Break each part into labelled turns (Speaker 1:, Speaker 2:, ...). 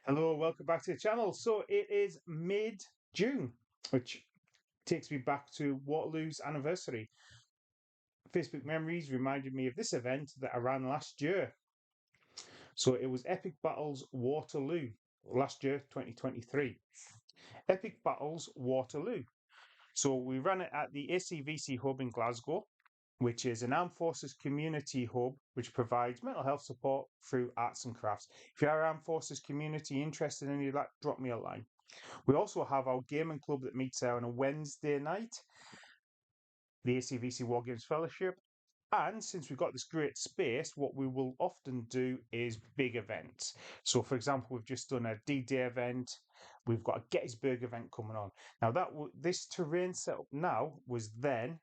Speaker 1: Hello, welcome back to the channel. So it is mid-June, which takes me back to Waterloo's anniversary. Facebook memories reminded me of this event that I ran last year. So it was Epic Battles Waterloo last year, 2023. Epic Battles Waterloo. So we ran it at the ACVC hub in Glasgow, which is an armed forces community hub which provides mental health support through arts and crafts. If you are armed forces community interested in any of that, drop me a line. We also have our gaming club that meets there on a Wednesday night, the ACVC War Games Fellowship. And since we've got this great space, what we will often do is big events. So, for example, we've just done a D-Day event. We've got a Gettysburg event coming on. Now, this terrain setup now was then.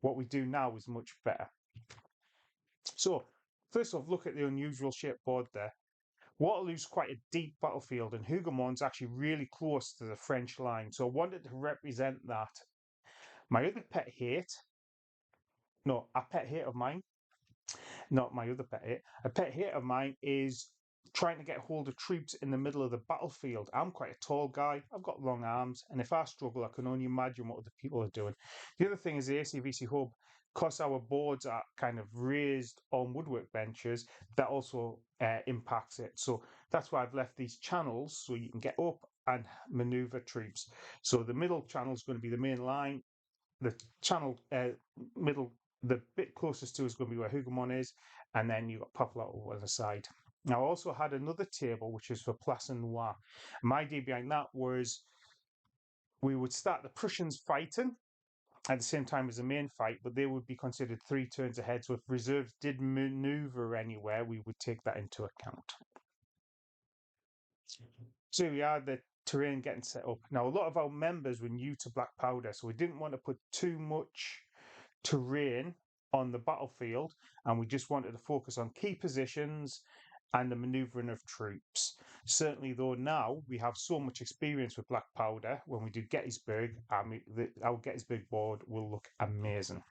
Speaker 1: What we do now is much better. So, first off, look at the unusual shaped board there. Waterloo's quite a deep battlefield, and Hougoumont actually really close to the French line. So I wanted to represent that. My other pet hate, no, a pet hate of mine, not my other pet hate, a pet hate of mine is trying to get hold of troops in the middle of the battlefield. I'm quite a tall guy, I've got long arms, and if I struggle, I can only imagine what other people are doing. The other thing is the ACVC hub, because our boards are kind of raised on woodwork benches, that also impacts it. So that's why I've left these channels so you can get up and maneuver troops. So the middle channel is going to be the main line. The channel middle, the bit closest to is going to be where Hougoumont is, and then you've got Papillon on the side. Now, I also had another table which is for Place Noir. My idea behind that was we would start the Prussians fighting at the same time as the main fight, but they would be considered 3 turns ahead. So if reserves did maneuver anywhere, we would take that into account. So we are the terrain getting set up. Now, a lot of our members were new to Black Powder, so we didn't want to put too much terrain on the battlefield, and we just wanted to focus on key positions and the maneuvering of troops. Certainly, though, now we have so much experience with Black Powder, when we do Gettysburg, our Gettysburg board will look amazing.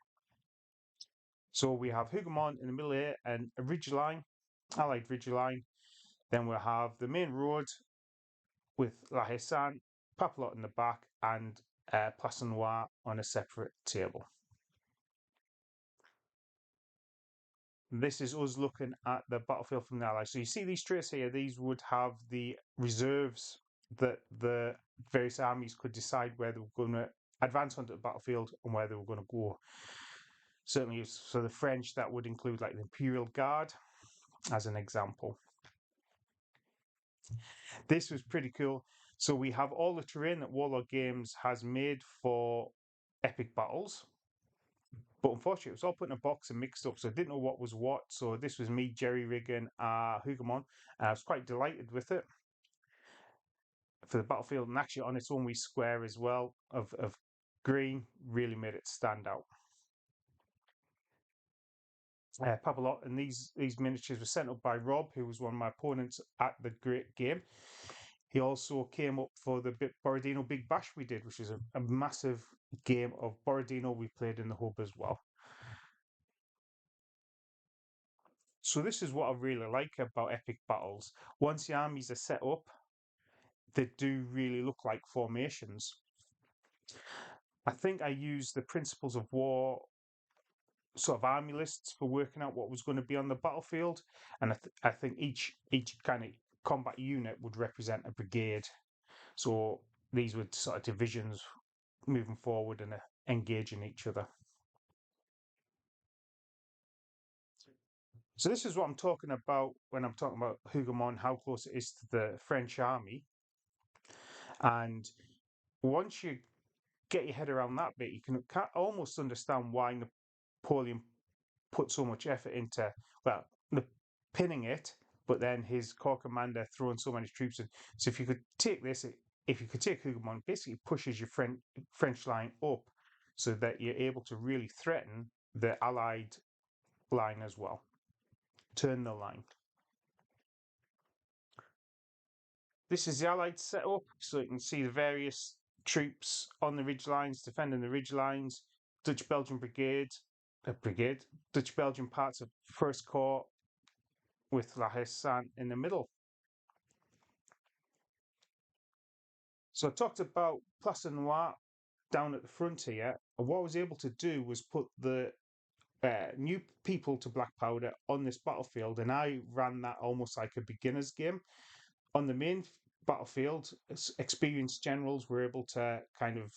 Speaker 1: So we have Hougoumont in the middle here and a ridge line, allied ridge line. Then we'll have the main road with La Haye-Sainte, Papillon in the back, and Place Noir on a separate table. This is us looking at the battlefield from the Allies. So you see these traits here, these would have the reserves that the various armies could decide where they were going to advance onto the battlefield and where they were going to go. Certainly, for the French, that would include like the Imperial Guard, as an example. This was pretty cool. So we have all the terrain that Warlord Games has made for epic battles. But unfortunately, it was all put in a box and mixed up, so I didn't know what was what. So this was me jerry-rigging Hougoumont. I was quite delighted with it for the battlefield, and actually on its own wee square as well of green really made it stand out. Papillon, and these miniatures were sent up by Rob, who was one of my opponents at the Great Game. He also came up for the Borodino Big Bash we did, which is a massive game of Borodino we played in the hub as well. So this is what I really like about epic battles. Once the armies are set up, they do really look like formations. I think I used the principles of war sort of army lists for working out what was going to be on the battlefield, and I think each kind of combat unit would represent a brigade. So these were sort of divisions moving forward and engaging each other. So this is what I'm talking about when I'm talking about Hougoumont, how close it is to the French army. And once you get your head around that bit, you can almost understand why Napoleon put so much effort into, well, pinning it, but then his corps commander throwing so many troops in. So if you could take this, if you could take Hougoumont, basically pushes your French line up so that you're able to really threaten the Allied line as well. Turn the line. This is the Allied setup, so you can see the various troops on the ridge lines, defending the ridge lines. Dutch-Belgian brigade, Dutch-Belgian parts of First Corps with La Haye-Sainte in the middle. So I talked about Place Noir down at the front here, and what I was able to do was put the new people to Black Powder on this battlefield, and I ran that almost like a beginner's game. On the main battlefield, experienced generals were able to kind of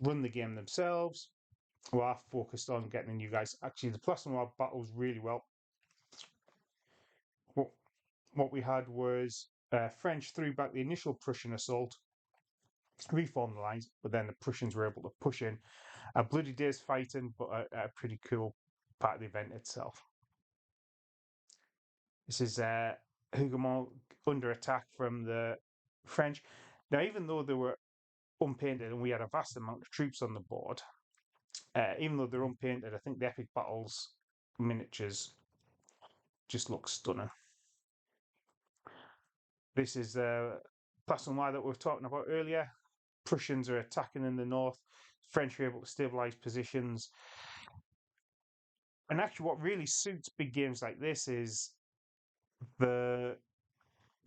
Speaker 1: run the game themselves, while I focused on getting the new guys. Actually, the Place Noir battles really well. What, what we had was French threw back the initial Prussian assault, reformed the lines, but then the Prussians were able to push in. A bloody day's fighting, but a pretty cool part of the event itself. This is Hougoumont under attack from the French. Now, even though they were unpainted and we had a vast amount of troops on the board, even though they're unpainted, I think the Epic Battles miniatures just look stunning. This is Place Noir that we were talking about earlier. Prussians are attacking in the north. French are able to stabilize positions. And actually, what really suits big games like this is the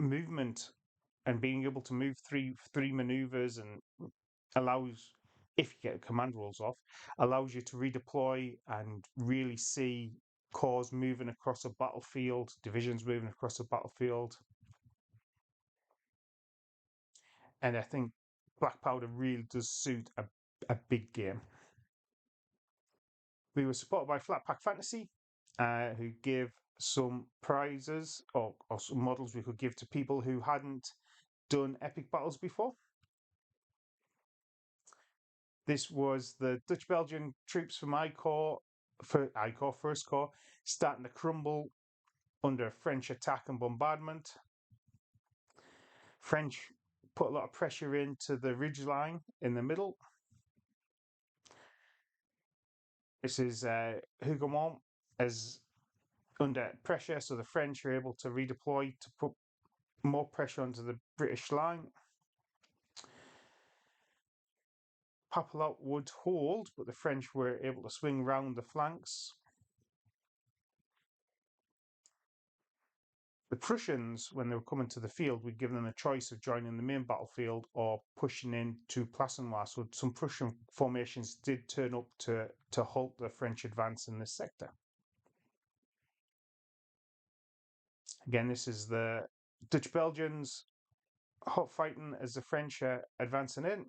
Speaker 1: movement and being able to move three maneuvers, and allows, if you get command rolls off, allows you to redeploy and really see corps moving across a battlefield, divisions moving across a battlefield. And I think Black Powder really does suit a big game. We were supported by Flat Pack Fantasy, who gave some prizes or some models we could give to people who hadn't done epic battles before. This was the Dutch Belgian troops from First Corps, starting to crumble under French attack and bombardment. French put a lot of pressure into the ridge line in the middle. This is Hougoumont as under pressure, so the French are able to redeploy to put more pressure onto the British line. Papillote would hold, but the French were able to swing round the flanks. The Prussians, when they were coming to the field, we'd give them a choice of joining the main battlefield or pushing into Place Noir. So some Prussian formations did turn up to halt the French advance in this sector. Again, this is the Dutch Belgians hot fighting as the French are advancing in.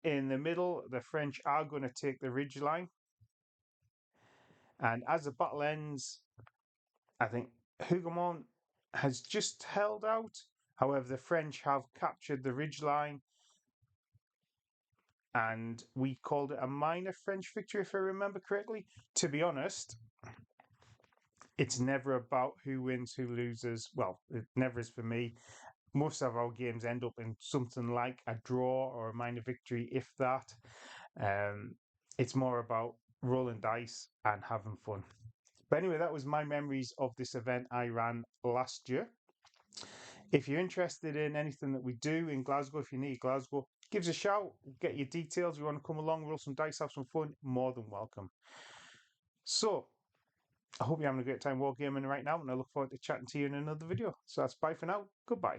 Speaker 1: In the middle, the French are going to take the ridge line. And as the battle ends, I think Hougoumont has just held out. However, the French have captured the ridge line. And we called it a minor French victory, if I remember correctly. To be honest, it's never about who wins, who loses. Well, it never is for me. Most of our games end up in something like a draw or a minor victory, if that. It's more about rolling dice and having fun. But anyway, that was my memories of this event I ran last year. If you're interested in anything that we do in Glasgow, if you need Glasgow, give us a shout, get your details. You want to come along, roll some dice, have some fun, more than welcome. So, I hope you're having a great time wargaming right now, and I look forward to chatting to you in another video. So that's bye for now. Goodbye.